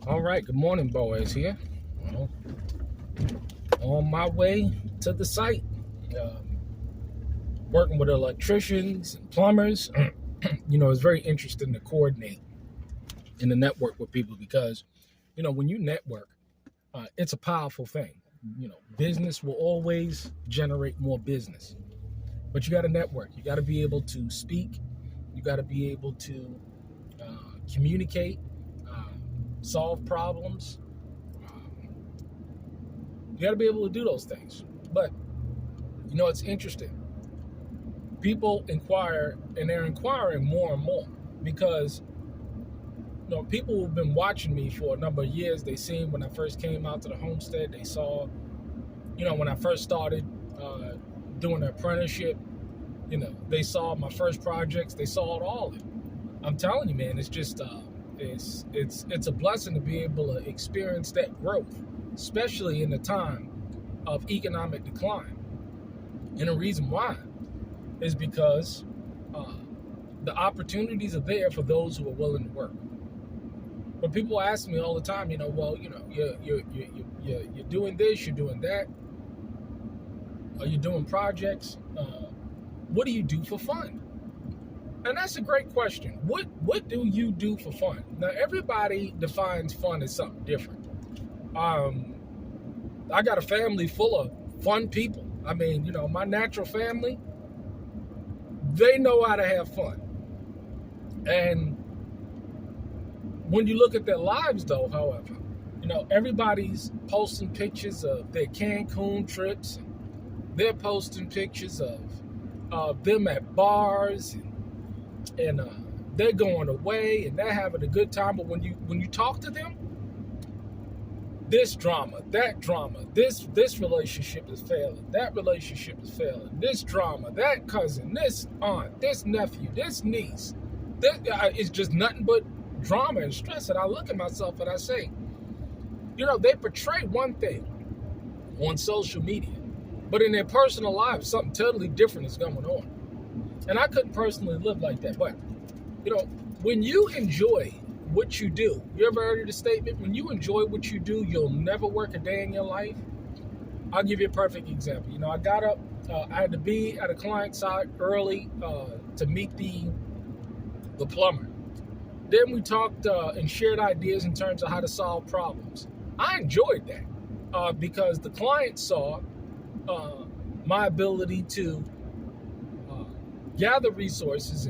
All right, good morning, boys. Here, well, on my way to the site, working with electricians and plumbers. It's very interesting to coordinate in the network with people because, when you network, it's a powerful thing. Business will always generate more business, but you got to network. You got to be able to speak. You got to be able to communicate, solve problems. You got to be able to do those things. But, it's interesting. People inquire, and they're inquiring more and more because, people who've been watching me for a number of years, they seen when I first came out to the homestead, they saw, when I first started doing an apprenticeship, they saw my first projects, they saw it all. I'm telling you, man, it's just, it's a blessing to be able to experience that growth, especially in the time of economic decline. And the reason why is because the opportunities are there for those who are willing to work. But people ask me all the time, you're doing this, you're doing that. Are you doing projects? What do you do for fun? And that's a great question. What do you do for fun? Now, everybody defines fun as something different. I got a family full of fun people. I mean, my natural family, they know how to have fun. And when you look at their lives, though, however, everybody's posting pictures of their Cancun trips. They're posting pictures of them at bars and they're going away and they're having a good time. But when you talk to them, this drama, that drama, this relationship is failing, that relationship is failing, this drama, that cousin, this aunt, this nephew, this niece, it's just nothing but drama and stress. And I look at myself and I say, they portray one thing on social media, but in their personal lives, something totally different is going on. And I couldn't personally live like that. But, when you enjoy what you do, you ever heard of the statement, when you enjoy what you do, you'll never work a day in your life? I'll give you a perfect example. I got up, I had to be at a client site early to meet the plumber. Then we talked and shared ideas in terms of how to solve problems. I enjoyed that because the client saw my ability to gather resources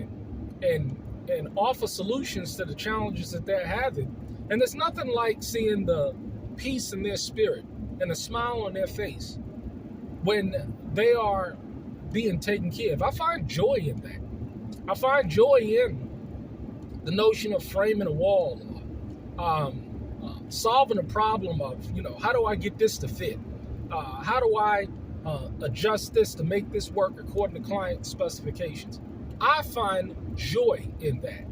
and offer solutions to the challenges that they're having. And there's nothing like seeing the peace in their spirit and a smile on their face when they are being taken care of. I find joy in that. I find joy in the notion of framing a wall, solving a problem of, how do I get this to fit? How do I adjust this to make this work according to client specifications? I find joy in that.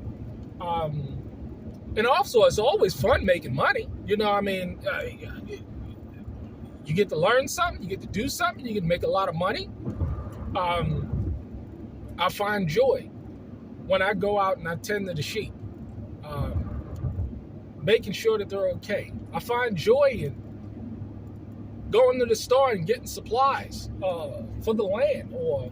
And also, it's always fun making money. You get to learn something, you get to do something, you get to make a lot of money. I find joy when I go out and I tend to the sheep, making sure that they're okay. I find joy in going to the store and getting supplies for the land, or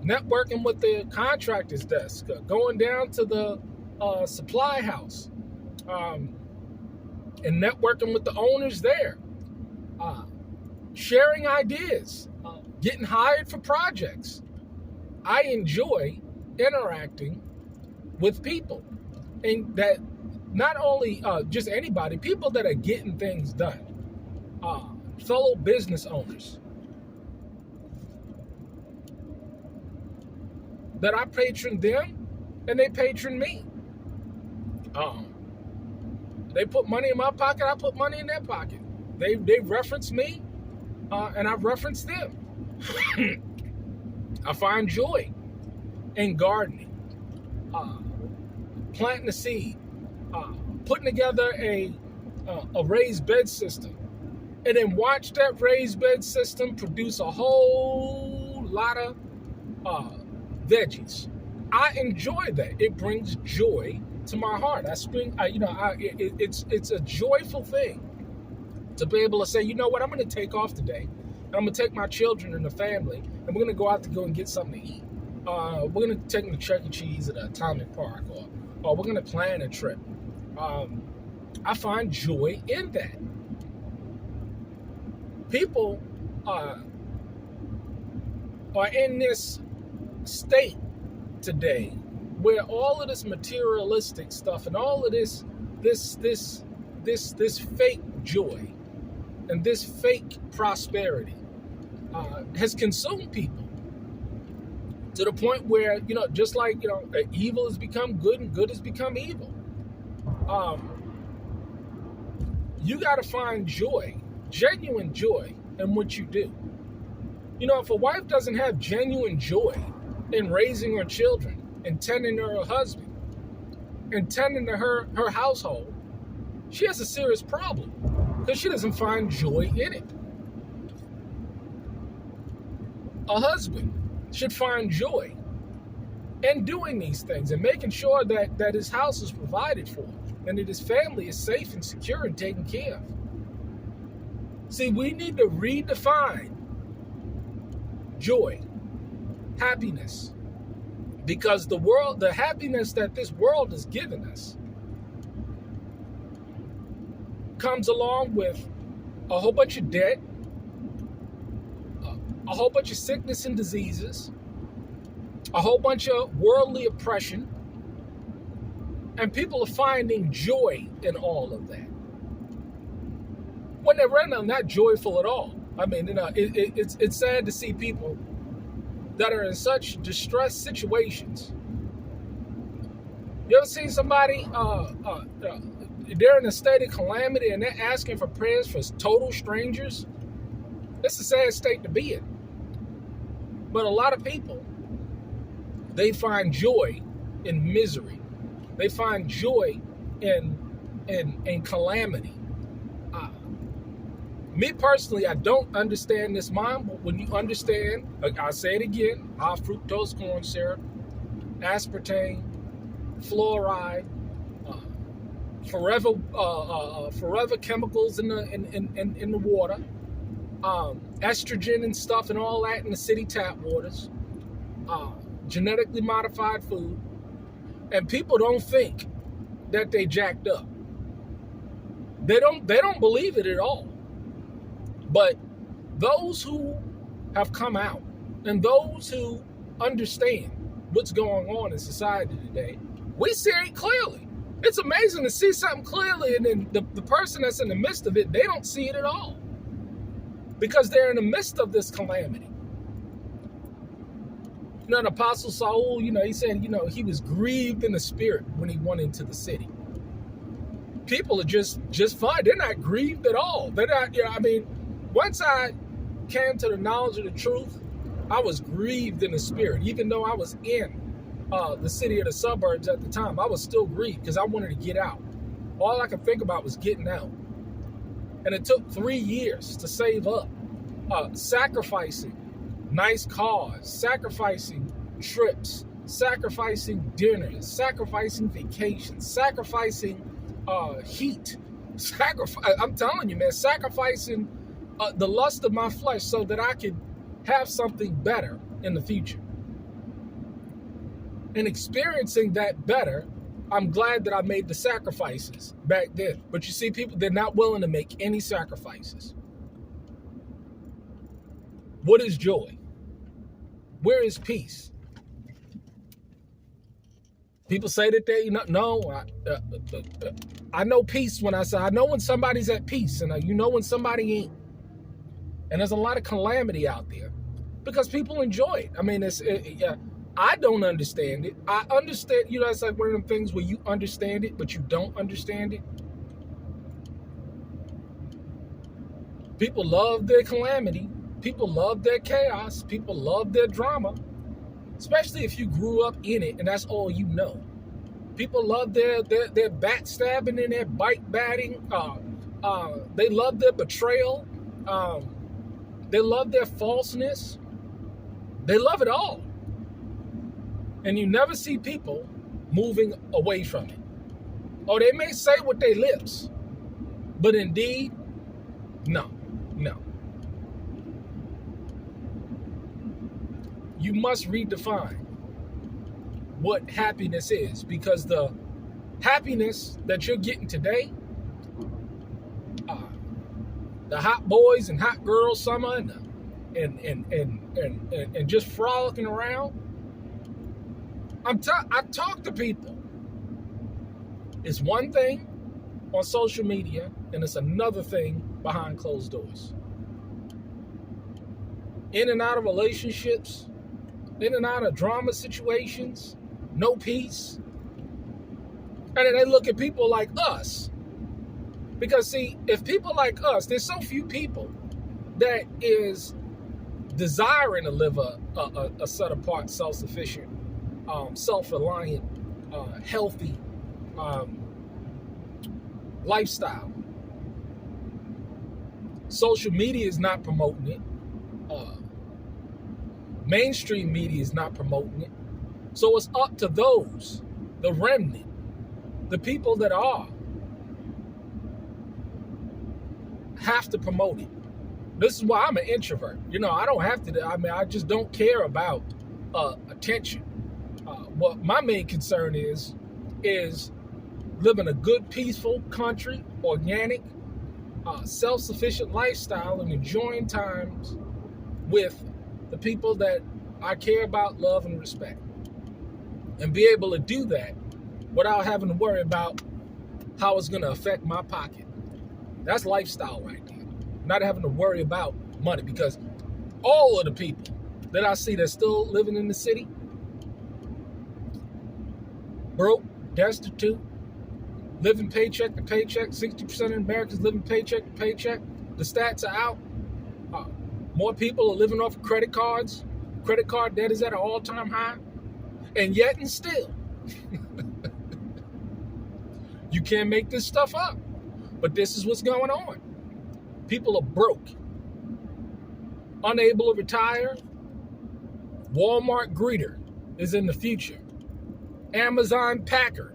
networking with the contractor's desk, going down to the supply house and networking with the owners there, sharing ideas, getting hired for projects. I enjoy interacting with people, and that not only just anybody, people that are getting things done, fellow business owners that I patron them and they patron me. They put money in my pocket, I put money in their pocket. They reference me and I reference them. I find joy in gardening, planting a seed, putting together a raised bed system, and then watch that raised bed system produce a whole lot of veggies. I enjoy that. It brings joy to my heart. It's a joyful thing to be able to say, you know what, I'm going to take off today, and I'm going to take my children and the family, and we're going to go out to go and get something to eat. We're going to take them to Chuck E. Cheese at the Atomic Park, or we're going to plan a trip. I find joy in that. People are in this state today where all of this materialistic stuff and all of this fake joy and this fake prosperity has consumed people to the point where, just like, evil has become good and good has become evil. You got to find joy, genuine joy in what you do. If a wife doesn't have genuine joy in raising her children and tending to her husband and tending to her household, she has a serious problem because she doesn't find joy in it. A husband should find joy in doing these things and making sure that his house is provided for and that his family is safe and secure and taken care of. See, we need to redefine joy, happiness, because the happiness that this world has given us comes along with a whole bunch of debt, a whole bunch of sickness and diseases, a whole bunch of worldly oppression, and people are finding joy in all of that when they're really not joyful at all. I mean, it's sad to see people that are in such distressed situations. You ever seen somebody, they're in a state of calamity and they're asking for prayers for total strangers? It's a sad state to be in. But a lot of people, they find joy in misery. They find joy in calamity. Me personally, I don't understand this mind, but when you understand, I'll say it again, high fructose corn syrup, aspartame, fluoride, forever chemicals in the water, estrogen and stuff and all that in the city tap waters, genetically modified food, and people don't think that they jacked up. They don't believe it at all. But those who have come out and those who understand what's going on in society today, we see it clearly. It's amazing to see something clearly, and then the person that's in the midst of it, they don't see it at all because they're in the midst of this calamity. The Apostle Saul, he said, he was grieved in the spirit when he went into the city. People are just fine. They're not grieved at all. They're not, once I came to the knowledge of the truth, I was grieved in the spirit. Even though I was in the city or the suburbs at the time, I was still grieved because I wanted to get out. All I could think about was getting out. And it took 3 years to save up, sacrificing nice cars, sacrificing trips, sacrificing dinners, sacrificing vacations, sacrificing heat. I'm telling you, man, sacrificing the lust of my flesh so that I could have something better in the future. And experiencing that better, I'm glad that I made the sacrifices back then. But you see, people, they're not willing to make any sacrifices. What is joy? Where is peace? People say that they, I know peace when I know when somebody's at peace, and you know when somebody ain't. And there's a lot of calamity out there because people enjoy it. I mean, I don't understand it. I understand, it's like one of them things where you understand it, but you don't understand it. People love their calamity. People love their chaos. People love their drama, especially if you grew up in it and that's all you know. People love their backstabbing and their bite batting. They love their betrayal. They love their falseness. They love it all. And you never see people moving away from it. Oh, they may say with their lips, but indeed, no. You must redefine what happiness is, because the happiness that you're getting today, the hot boys and hot girls summer and just frolicking around. I talk to people. It's one thing on social media, and it's another thing behind closed doors. In and out of relationships, in and out of drama situations, no peace. And then they look at people like us. Because see, if people like us, there's so few people that is desiring to live a set apart, self-sufficient, self-reliant, healthy lifestyle. Social media is not promoting it. Mainstream media is not promoting it. So it's up to those, the remnant, the people that have to promote it. This is why I'm an introvert. I don't have to. I just don't care about attention. What my main concern is living a good, peaceful country, organic, self-sufficient lifestyle, and enjoying times with the people that I care about, love, and respect. And be able to do that without having to worry about how it's going to affect my pocket. That's lifestyle right there. Not having to worry about money, because all of the people that I see that's still living in the city, broke, destitute, living paycheck to paycheck. 60% of Americans living paycheck to paycheck. The stats are out. More people are living off of credit cards. Credit card debt is at an all-time high. And yet and still, you can't make this stuff up. But this is what's going on. People are broke, unable to retire. Walmart greeter is in the future. Amazon packer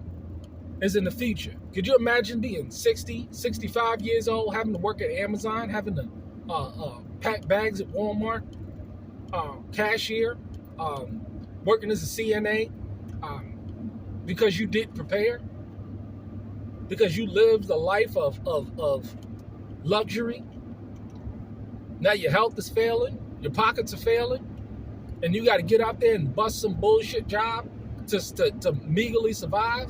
is in the future. Could you imagine being 60, 65 years old, having to work at Amazon, having to pack bags at Walmart, cashier, working as a CNA, because you didn't prepare, because you lived a life of luxury. Now your health is failing, your pockets are failing, and you got to get out there and bust some bullshit job just to meagerly survive.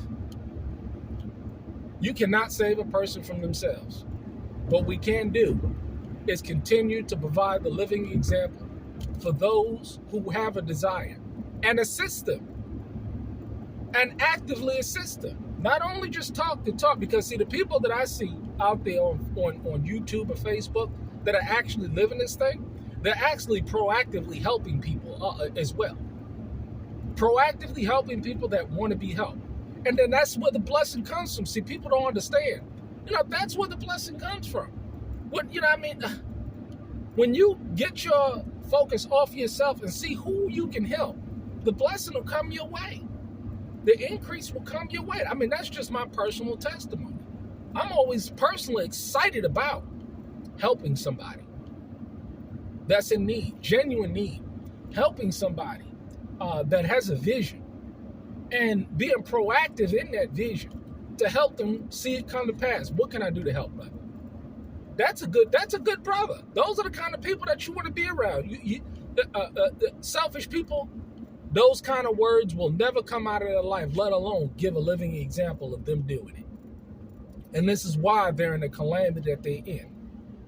You cannot save a person from themselves. What we can do is continue to provide the living example for those who have a desire, and assist them, and actively assist them. Not only just talk the talk, because see, the people that I see out there on YouTube or Facebook that are actually living this thing, they're actually proactively helping people as well. Proactively helping people that want to be helped. And then that's where the blessing comes from. See, people don't understand. That's where the blessing comes from. When you get your focus off yourself and see who you can help, the blessing will come your way. The increase will come your way. That's just my personal testimony. I'm always personally excited about helping somebody that's in need, genuine need, helping somebody that has a vision, and being proactive in that vision to help them see it come to pass. What can I do to help, brother? That's a good brother. Those are the kind of people that you want to be around. The selfish people, those kind of words will never come out of their life, let alone give a living example of them doing it. And this is why they're in the calamity that they're in.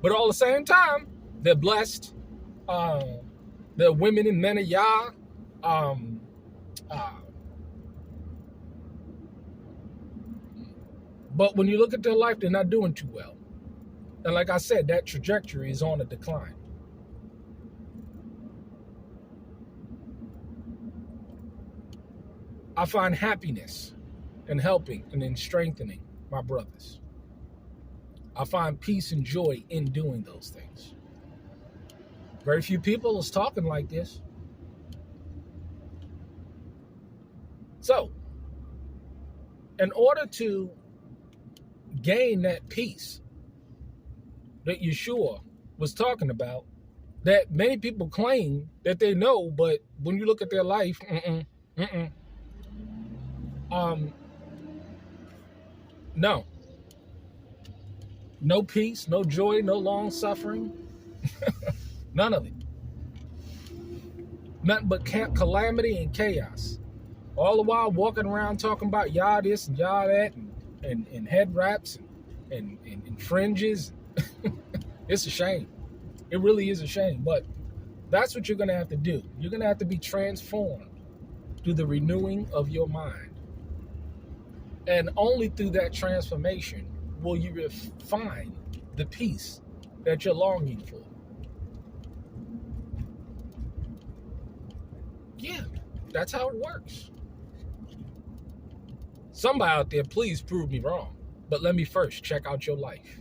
But all at the same time, they're blessed. They're women and men of Yah. But when you look at their life, they're not doing too well. And like I said, that trajectory is on a decline. I find happiness in helping and in strengthening my brothers. I find peace and joy in doing those things. Very few people is talking like this. So, in order to gain that peace that Yeshua was talking about, that many people claim that they know, but when you look at their life, no peace, no joy, no long suffering, none of it. Nothing but calamity and chaos. All the while walking around talking about y'all this and y'all that, and head wraps and fringes. It's a shame. It really is a shame. But that's what you're going to have to do. You're going to have to be transformed through the renewing of your mind. And only through that transformation will you find the peace that you're longing for. Yeah, that's how it works. Somebody out there, please prove me wrong. But let me first check out your life.